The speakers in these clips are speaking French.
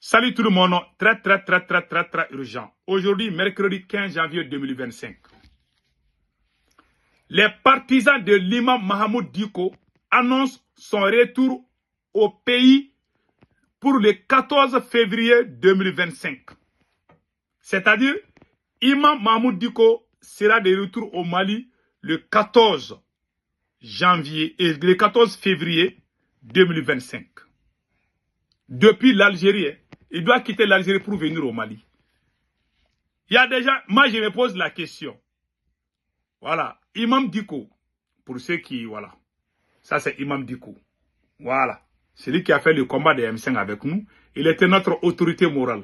Salut tout le monde, très urgent. Aujourd'hui, mercredi 15 janvier 2025. Les partisans de l'imam Mahamoud Dicko annoncent son retour au pays pour le 14 février 2025. C'est-à-dire, imam Mahamoud Dicko sera de retour au Mali le 14 janvier et le 14 février 2025. Depuis l'Algérie, il doit quitter l'Algérie pour venir au Mali. Il y a déjà, moi je me pose la question. Voilà, Imam Dicko, pour ceux qui, voilà, ça c'est Imam Dicko. Voilà, c'est lui qui a fait le combat des M5 avec nous. Il était notre autorité morale.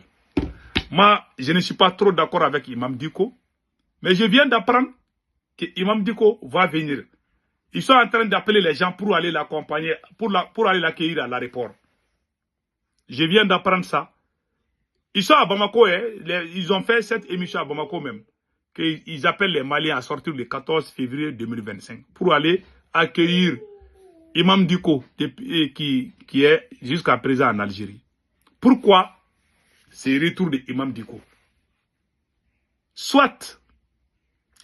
Moi, je ne suis pas trop d'accord avec Imam Dicko, mais je viens d'apprendre que Imam Dicko va venir. Ils sont en train d'appeler les gens pour aller l'accompagner, pour aller l'accueillir à l'aéroport. Je viens d'apprendre ça. Ils sont à Bamako, hein. Ils ont fait cette émission à Bamako même. Qu'ils appellent les Maliens à sortir le 14 février 2025 pour aller accueillir Imam Dicko qui est jusqu'à présent en Algérie. Pourquoi c'est le retour de Imam Dicko? Soit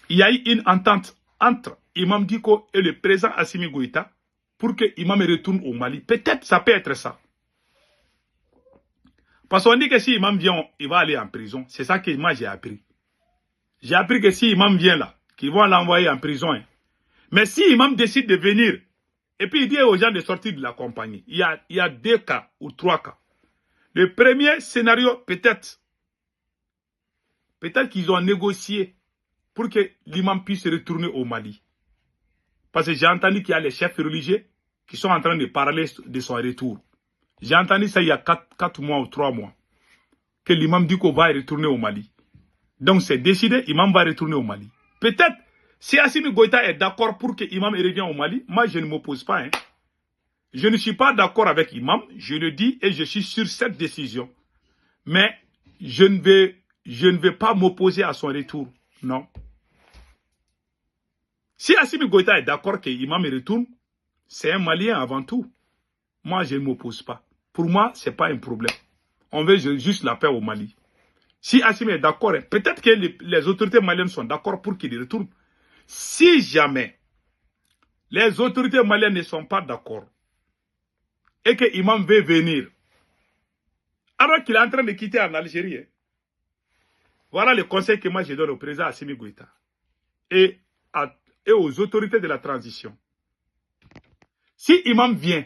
il y a eu une entente entre Imam Dicko et le président Assimi Goïta pour que Imam retourne au Mali. Peut-être ça peut être ça. Parce qu'on dit que si Imam vient, il va aller en prison. C'est ça que moi j'ai appris. J'ai appris que si Imam vient là, qu'ils vont l'envoyer en prison. Hein. Mais si Imam décide de venir, et puis il dit aux gens de sortir de la compagnie, il y a 2 cas ou 3 cas. Le premier scénario, peut-être qu'ils ont négocié pour que l'imam puisse retourner au Mali. Parce que j'ai entendu qu'il y a les chefs religieux qui sont en train de parler de son retour. J'ai entendu ça il y a 4 mois ou 3 mois. Que l'imam Dicko va retourner au Mali. Donc c'est décidé, l'imam va retourner au Mali. Peut-être, si Assimi Goïta est d'accord pour que l'imam revienne au Mali, moi je ne m'oppose pas. Hein. Je ne suis pas d'accord avec l'imam, je le dis et je suis sur cette décision. Mais je ne vais pas m'opposer à son retour. Non. Si Assimi Goïta est d'accord que l'imam retourne, c'est un Malien avant tout. Moi je ne m'oppose pas. Pour moi, ce n'est pas un problème. On veut juste la paix au Mali. Si Assimi est d'accord, peut-être que les autorités maliennes sont d'accord pour qu'il retourne. Si jamais les autorités maliennes ne sont pas d'accord et que l'imam veut venir, alors qu'il est en train de quitter en Algérie, voilà le conseil que moi je donne au président Assimi Goïta et aux autorités de la transition. Si l'imam vient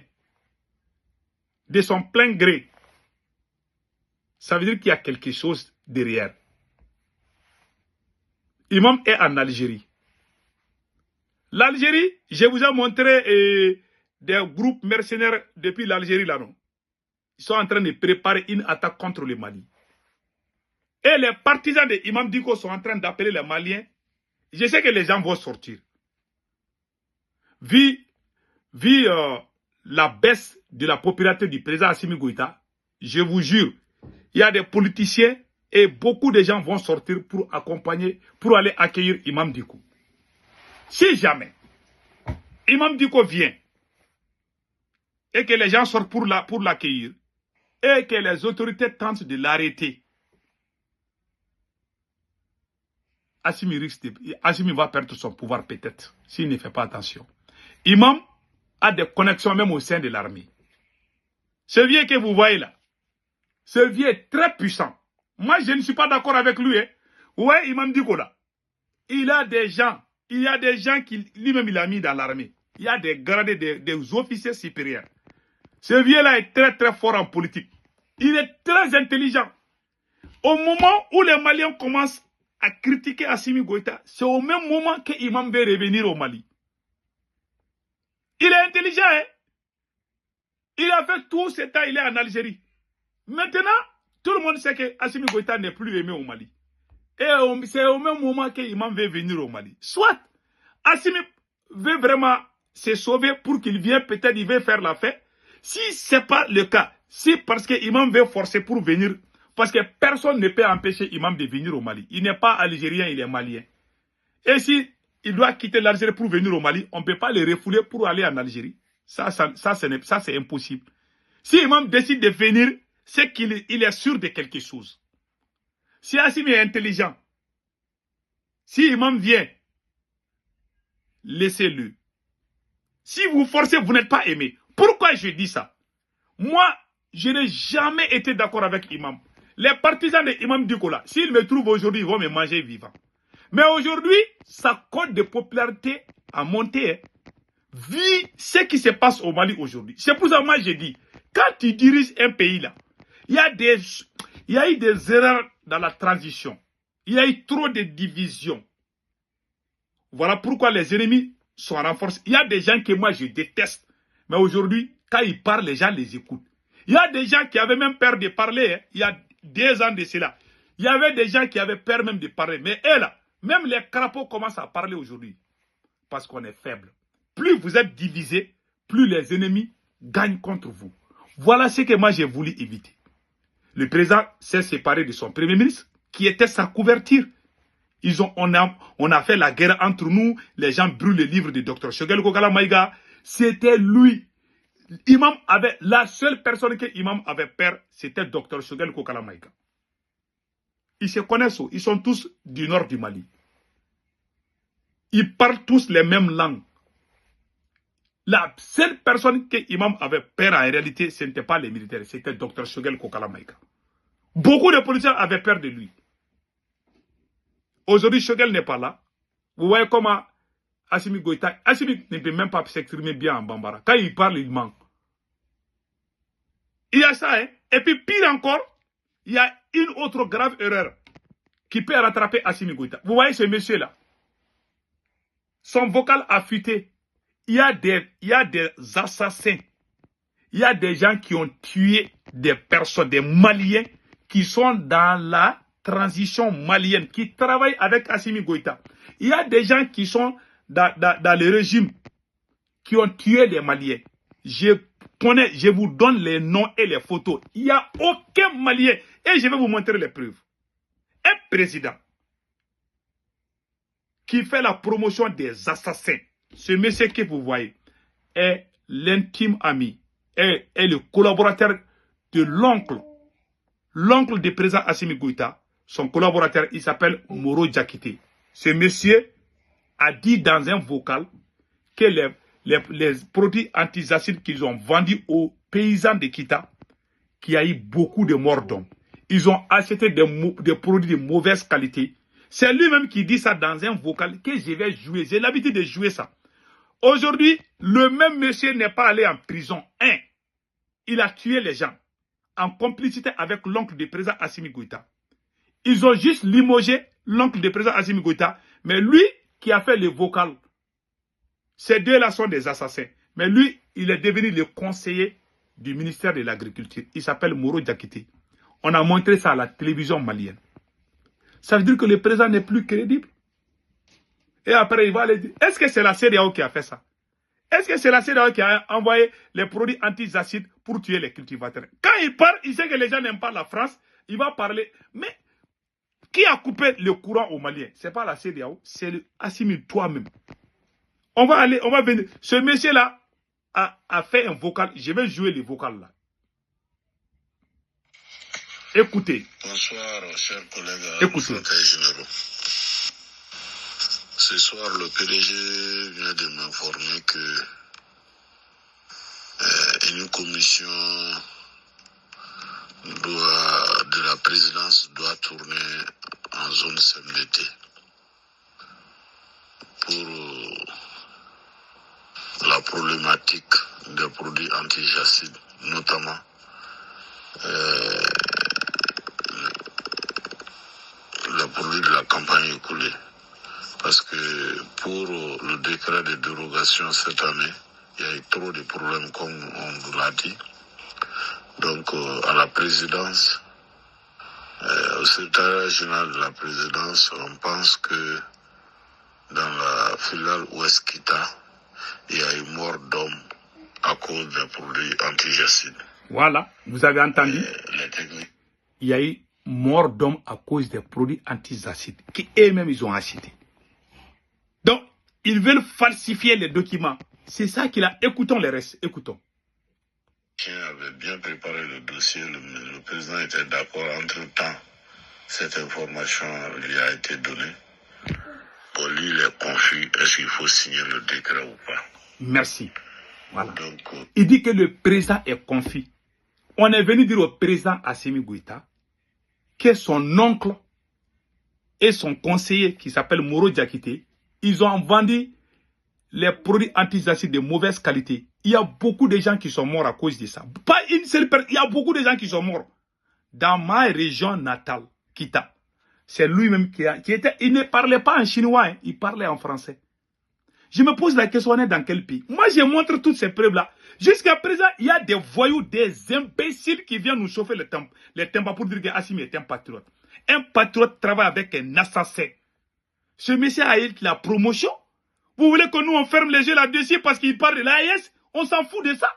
de son plein gré, ça veut dire qu'il y a quelque chose derrière. L'imam est en Algérie. L'Algérie, je vous ai montré des groupes mercenaires depuis l'Algérie là, non? Ils sont en train de préparer une attaque contre le Mali. Et les partisans de Imam Dicko sont en train d'appeler les Maliens. Je sais que les gens vont sortir. Vu la baisse de la popularité du président Assimi Goïta, je vous jure, il y a des politiciens et beaucoup de gens vont sortir pour accompagner, pour aller accueillir Imam Dicko. Si jamais Imam Dicko vient et que les gens sortent pour l'accueillir et que les autorités tentent de l'arrêter, Assimi va perdre son pouvoir peut-être s'il ne fait pas attention. Imam a des connexions même au sein de l'armée. Ce vieux que vous voyez là, ce vieux est très puissant. Moi, je ne suis pas d'accord avec lui. Hein. Ouais, Imam Dicko là. Il y a des gens qui lui-même il a mis dans l'armée. Il y a des gradés, des officiers supérieurs. Ce vieux-là est très fort en politique. Il est très intelligent. Au moment où les Maliens commencent à critiquer Assimi Goïta, c'est au même moment que Imam veut revenir au Mali. Il est intelligent, hein? Il a fait tout ce temps, il est en Algérie. Maintenant, tout le monde sait que Assimi Goïta n'est plus aimé au Mali. Et c'est au même moment que l'imam veut venir au Mali. Soit Assimi veut vraiment se sauver pour qu'il vienne, peut-être il veut faire la fête. Si ce n'est pas le cas, si parce que l'imam veut forcer pour venir, parce que personne ne peut empêcher l'imam de venir au Mali. Il n'est pas algérien, il est malien. Et si il doit quitter l'Algérie pour venir au Mali, on ne peut pas le refouler pour aller en Algérie. Ça c'est impossible. Si l'imam décide de venir, c'est qu'il est sûr de quelque chose. Si Assimi est intelligent, si Imam vient, laissez-le. Si vous forcez, vous n'êtes pas aimé. Pourquoi je dis ça? Moi, je n'ai jamais été d'accord avec Imam. Les partisans de Imam Dikola, s'ils me trouvent aujourd'hui, ils vont me manger vivant. Mais aujourd'hui, sa cote de popularité a monté. Vu ce qui se passe au Mali aujourd'hui. C'est pour ça que moi je dis, quand tu diriges un pays là, il y a eu des erreurs dans la transition. Il y a eu trop de divisions. Voilà pourquoi les ennemis sont renforcés. Il y a des gens que moi je déteste. Mais aujourd'hui, quand ils parlent, les gens les écoutent. Il y a des gens qui avaient même peur de parler. Il y a 2 ans de cela. Il y avait des gens qui avaient peur même de parler. Mais là, même les crapauds commencent à parler aujourd'hui. Parce qu'on est faible. Plus vous êtes divisés, plus les ennemis gagnent contre vous. Voilà ce que moi j'ai voulu éviter. Le président s'est séparé de son premier ministre, qui était sa couverture. On a fait la guerre entre nous, les gens brûlent les livres de Dr Shogel Kokala Maïga. C'était lui. La seule personne que Imam avait peur, c'était Dr Shogel Kokala Maïga. Ils se connaissent, ils sont tous du nord du Mali. Ils parlent tous les mêmes langues. La seule personne que Imam avait peur en réalité, ce n'était pas les militaires, c'était Dr Shogel Kokala Maïga. Beaucoup de policiers avaient peur de lui. Aujourd'hui, Shogel n'est pas là. Vous voyez comment Assimi Goïta, Assimi ne peut même pas s'exprimer bien en Bambara. Quand il parle, il manque. Il y a ça, hein. Et puis pire encore, il y a une autre grave erreur qui peut rattraper Assimi Goïta. Vous voyez ce monsieur-là. Son vocal a fuité. Il y a des assassins. Il y a des gens qui ont tué des personnes, des Maliens qui sont dans la transition malienne, qui travaillent avec Assimi Goïta. Il y a des gens qui sont dans le régime, qui ont tué des Maliens. Je vous donne les noms et les photos. Il n'y a aucun Malien. Et je vais vous montrer les preuves. Un président qui fait la promotion des assassins. Ce monsieur que vous voyez est l'intime ami, est le collaborateur de l'oncle du président Assimi Goïta. Son collaborateur, il s'appelle Moro Diakité. Ce monsieur a dit dans un vocal que les produits antizacides qu'ils ont vendus aux paysans de Kita, qu'il y a eu beaucoup de morts d'hommes. Ils ont acheté des produits de mauvaise qualité. C'est lui-même qui dit ça dans un vocal que je vais jouer. J'ai l'habitude de jouer ça. Aujourd'hui, le même monsieur n'est pas allé en prison. Il a tué les gens en complicité avec l'oncle du président Assimi Goïta. Ils ont juste limogé l'oncle du président Assimi Goïta, mais lui qui a fait le vocal, ces deux-là sont des assassins. Mais lui, il est devenu le conseiller du ministère de l'Agriculture. Il s'appelle Moro Diakité. On a montré ça à la télévision malienne. Ça veut dire que le président n'est plus crédible. Et après, il va aller dire, est-ce que c'est la CEDEAO qui a fait ça? Est-ce que c'est la CEDEAO qui a envoyé les produits antizacides pour tuer les cultivateurs? Quand il parle, il sait que les gens n'aiment pas la France, il va parler. Mais qui a coupé le courant aux Maliens? Ce n'est pas la CEDEAO, c'est le Assimi toi-même. On va venir. Ce monsieur-là a fait un vocal. Je vais jouer le vocal là. Écoutez. Bonsoir, chers collègues. Écoutez. Ce soir, le PDG vient de m'informer que une commission de la présidence doit tourner en zone CMDT pour la problématique des produits antijacides, notamment les produits de la campagne écoulée. Parce que pour le décret de dérogation cette année, il y a eu trop de problèmes comme on vous l'a dit. Donc à la présidence, au secrétariat général de la présidence, on pense que dans la filiale Ouest Kita, il y a eu mort d'hommes à cause des produits antijacides. Voilà, vous avez entendu. Il y a eu mort d'hommes à cause des produits antizacides qui eux-mêmes ils ont achetés. Donc, ils veulent falsifier les documents. C'est ça qu'il a. Écoutons les restes. Écoutons. avait bien préparé le dossier, le président était d'accord. Entre-temps, cette information lui a été donnée. Bon, lui, il est confus. Est-ce qu'il faut signer le décret ou pas? Merci. Voilà. Donc, il dit que le président est confus. On est venu dire au président Assimi Goïta que son oncle et son conseiller qui s'appelle Moro Diakité, ils ont vendu les produits antiacides de mauvaise qualité. Il y a beaucoup de gens qui sont morts à cause de ça. Pas une seule personne, il y a beaucoup de gens qui sont morts. Dans ma région natale, Kita, c'est lui-même qui était, il ne parlait pas en chinois, hein, il parlait en français. Je me pose la question, on est dans quel pays? Moi, je montre toutes ces preuves-là. Jusqu'à présent, il y a des voyous, des imbéciles qui viennent nous chauffer le temple pour dire qu'Assimi est un patriote. Un patriote travaille avec un assassin. Ce monsieur a eu la promotion. Vous voulez que nous on ferme les yeux là-dessus parce qu'il parle de l'AIS? On s'en fout de ça.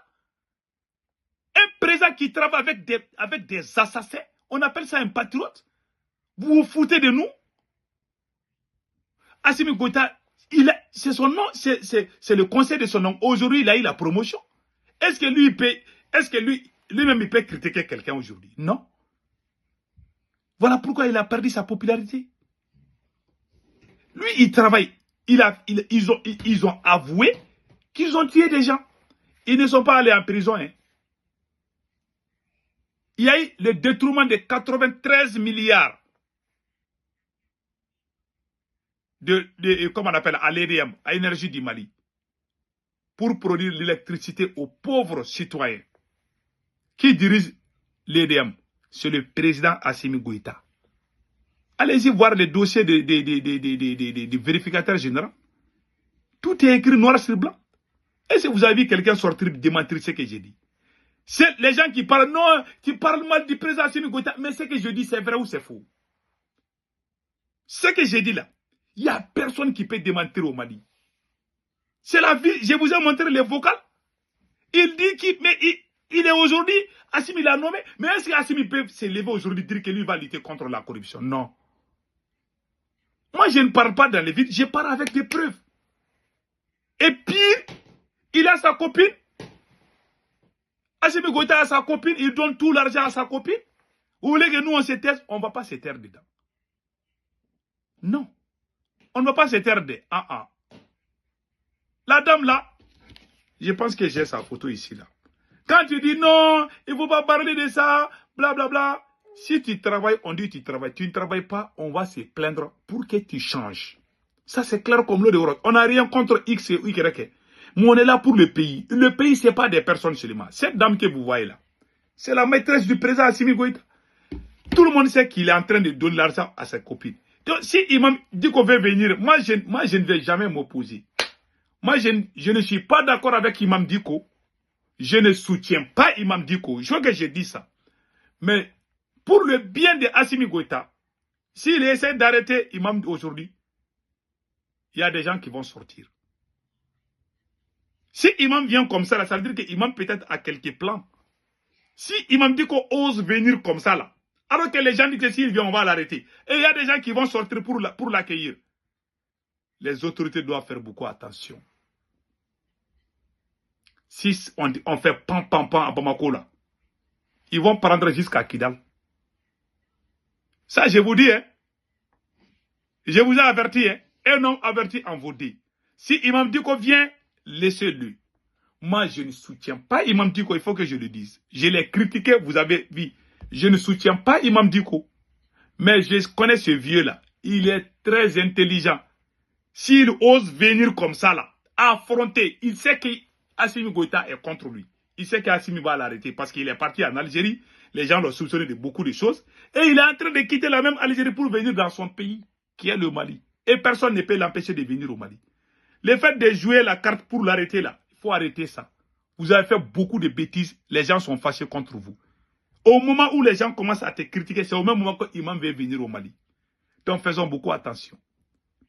Un président qui travaille avec des assassins, on appelle ça un patriote. Vous vous foutez de nous? Assimi Goïta, c'est son nom, c'est le conseil de son nom. Aujourd'hui, il a eu la promotion. Est-ce que lui-même il peut critiquer quelqu'un aujourd'hui? Non. Voilà pourquoi il a perdu sa popularité. Lui, il travaille. Ils ont avoué qu'ils ont tué des gens. Ils ne sont pas allés en prison. Hein. Il y a eu le détournement de 93 milliards comment on appelle, à l'EDM, à Énergie du Mali, pour produire l'électricité aux pauvres citoyens. Qui dirige l'EDM? C'est le président Assimi Goïta. Allez-y voir les dossiers des vérificateurs généraux. Tout est écrit noir sur blanc. Est-ce que vous avez vu quelqu'un sortir démentir ce que j'ai dit? C'est les gens qui parlent, non, qui parlent mal du président Assimi Goïta, mais ce que je dis, c'est vrai ou c'est faux? Ce que j'ai dit là, il n'y a personne qui peut démentir au Mali. C'est la vie, je vous ai montré les vocales. Il dit qu'il est aujourd'hui, Assimi l'a nommé, mais est-ce qu'Assimi peut se lever aujourd'hui et dire que lui va lutter contre la corruption? Non. Moi, je ne parle pas dans les vides, je parle avec des preuves. Et pire, il a sa copine. Assimi Goïta a sa copine, il donne tout l'argent à sa copine. Vous voulez que nous, on se taise? On ne va pas se taire dedans. Non. On ne va pas se taire dedans. La dame là, je pense que j'ai sa photo ici là. Quand tu dis non, il ne faut pas parler de ça, blablabla. Bla bla. Si tu travailles, on dit tu travailles. Tu ne travailles pas, on va se plaindre pour que tu changes. Ça c'est clair comme l'eau de rose. On n'a rien contre X et Y. Mais on est là pour le pays. Le pays, ce n'est pas des personnes seulement. Cette dame que vous voyez là, c'est la maîtresse du président Assimi Goïta. Tout le monde sait qu'il est en train de donner l'argent à sa copine. Donc, si Imam dit qu'on veut venir, moi je ne vais jamais m'opposer. Moi, je ne suis pas d'accord avec Imam Diko. Je ne soutiens pas Imam Diko. Je veux que je dise ça. Mais pour le bien de Assimi Goïta, s'il essaie d'arrêter Imam aujourd'hui, il y a des gens qui vont sortir. Si Imam vient comme ça, là, ça veut dire que Imam peut-être a quelques plans. Si Imam Diko ose venir comme ça, là, alors que les gens disent que s'il vient, on va l'arrêter. Et il y a des gens qui vont sortir pour l'accueillir. Les autorités doivent faire beaucoup attention. Si on fait pam à Bamako là, ils vont prendre jusqu'à Kidal. Ça, je vous dis, hein. Je vous ai averti, hein. Un homme averti en vous dit. Si Imam Diko vient, laissez-le. Moi, je ne soutiens pas Imam Diko, il faut que je le dise. Je l'ai critiqué, vous avez vu. Je ne soutiens pas Imam Diko. Mais je connais ce vieux-là. Il est très intelligent. S'il ose venir comme ça, là, affronter, il sait qu'Assimi Goïta est contre lui. Il sait qu'Assimi va l'arrêter parce qu'il est parti en Algérie. Les gens l'ont soupçonné de beaucoup de choses. Et il est en train de quitter la même Algérie pour venir dans son pays, qui est le Mali. Et personne ne peut l'empêcher de venir au Mali. Le fait de jouer la carte pour l'arrêter là, il faut arrêter ça. Vous avez fait beaucoup de bêtises, les gens sont fâchés contre vous. Au moment où les gens commencent à te critiquer, c'est au même moment que Imam veut venir au Mali. Donc faisons beaucoup attention.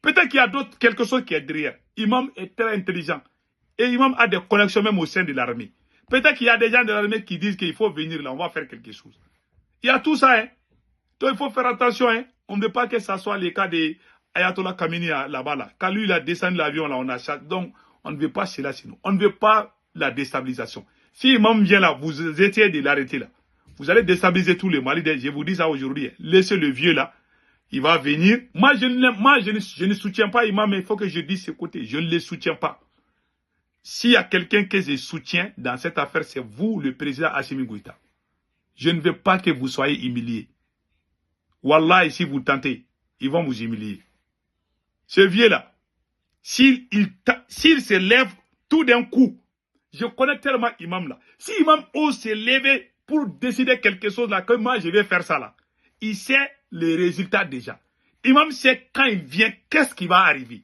Peut-être qu'il y a quelque chose qui est derrière. Imam est très intelligent. Et Imam a des connexions même au sein de l'armée. Peut-être qu'il y a des gens de l'armée qui disent qu'il faut venir là, on va faire quelque chose. Il y a tout ça, hein. Donc il faut faire attention, hein. On ne veut pas que ça soit le cas de Ayatollah Khamenei là-bas. Là. Quand lui, il a descendu l'avion, là, on a chassé. Donc, on ne veut pas cela sinon. On ne veut pas la déstabilisation. Si Imam vient là, vous essayez de l'arrêter là. Vous allez déstabiliser tous les Maliens. Je vous dis ça aujourd'hui. Laissez le vieux là. Il va venir. Moi, je ne soutiens pas Imam, mais il faut que je dise ce côté. Je ne les soutiens pas. S'il y a quelqu'un que je soutiens dans cette affaire, c'est vous, le président Assimi Goïta. Je ne veux pas que vous soyez humiliés. Wallah, si vous tentez, ils vont vous humilier. Ce vieux-là, s'il se lève tout d'un coup, je connais tellement Imam là. Si Imam ose se lever pour décider quelque chose là, que moi je vais faire ça là, il sait les résultats déjà. Imam sait quand il vient, qu'est-ce qui va arriver.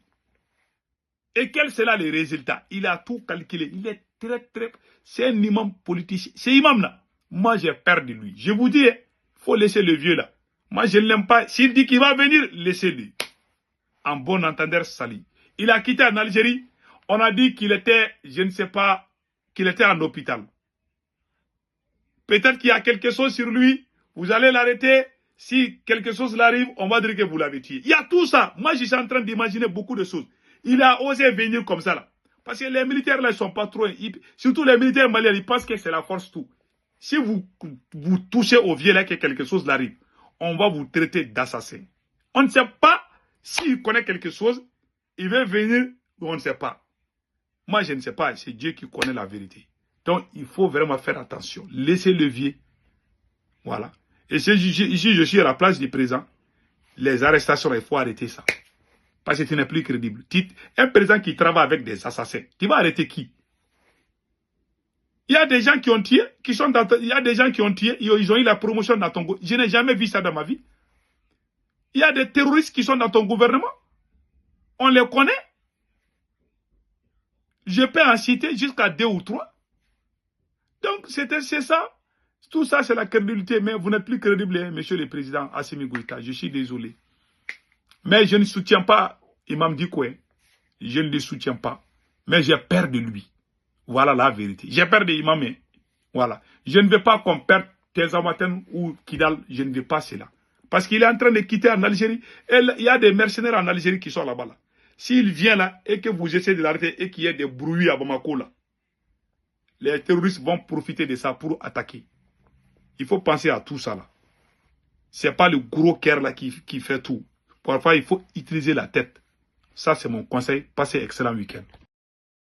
Et quel sera le résultat? Il a tout calculé. Il est très... C'est un imam politicien. C'est imam là. Moi, j'ai peur de lui. Je vous dis, il faut laisser le vieux là. Moi, je ne l'aime pas. S'il dit qu'il va venir, laissez-le. En bon entendeur, sali. Il a quitté en Algérie. On a dit qu'il était, je ne sais pas, qu'il était en hôpital. Peut-être qu'il y a quelque chose sur lui. Vous allez l'arrêter. Si quelque chose l'arrive, on va dire que vous l'avez tué. Il y a tout ça. Moi, je suis en train d'imaginer beaucoup de choses. Il a osé venir comme ça là. Parce que les militaires là, ils sont pas trop... surtout les militaires maliens, ils pensent que c'est la force tout. Si vous touchez au vieux là que quelque chose l'arrive, on va vous traiter d'assassin. On ne sait pas s'il connaît quelque chose, il veut venir, on ne sait pas. Moi, je ne sais pas, c'est Dieu qui connaît la vérité. Donc, il faut vraiment faire attention. Laissez le vieux. Voilà. Et si je suis à la place du président, les arrestations, il faut arrêter ça. Parce que ce n'est plus crédible. Un président qui travaille avec des assassins, tu vas arrêter qui? Il y a des gens qui ont tué, il y a des gens qui ont tué, ils ont eu la promotion dans ton gouvernement. Je n'ai jamais vu ça dans ma vie. Il y a des terroristes qui sont dans ton gouvernement. On les connaît. Je peux en citer jusqu'à 2 ou 3. Donc, c'est ça. Tout ça, c'est la crédibilité. Mais vous n'êtes plus crédible, hein, monsieur le président Assimi Goïta. Je suis désolé. Mais je ne soutiens pas Imam Dicko. Je ne le soutiens pas. Mais j'ai peur de lui. Voilà la vérité. J'ai peur de Imam. Voilà. Je ne veux pas qu'on perde Tezamaten ou Kidal. Je ne veux pas cela. Parce qu'il est en train de quitter en Algérie. Et il y a des mercenaires en Algérie qui sont là-bas. Là. S'il vient là et que vous essayez de l'arrêter et qu'il y ait des bruits à Bamako là, les terroristes vont profiter de ça pour attaquer. Il faut penser à tout ça là. Ce n'est pas le gros cœur là qui fait tout. Parfois, il faut utiliser la tête. Ça, c'est mon conseil. Passez un excellent week-end.